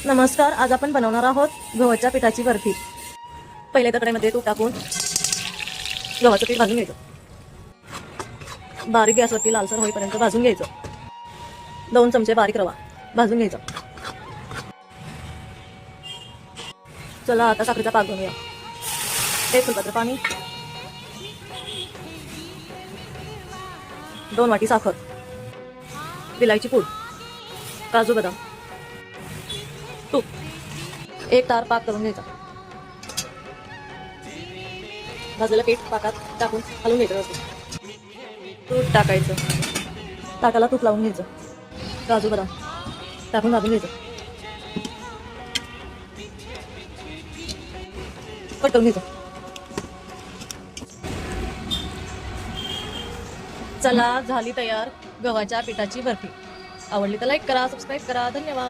नमस्कार, आज आपण बनवणार आहोत गव्हाच्या पिठाची बर्फी। पहिले तर कढईमध्ये तूप टाकून गव्हाचं पीठ भाजून घ्यायचं। बारीक गॅसवरती लालसर होईपर्यंत भाजून घ्यायचं। 2 चमचे बारीक रवा भाजून घ्यायचा। चला आता साखरेचा पाक बनवूया। 1 फुलपात्र पाणी, 2 वाटी साखर, विलायची पूड, काजू बदाम, तूप, 1 तार पाक करून घ्यायचा। भाजलेलं पीठ पाकात टाकून हलवून घ्यायचं। तूप टाकायचं, ताटाला तूप लावून घ्यायचं। काजू बदाम टाकून भाजून घ्यायचं। कट करून घ्यायचं। चला झाली तयार गव्हाच्या पिठाची बर्फी। आवडली तर लाईक करा, सबस्क्राईब करा। धन्यवाद।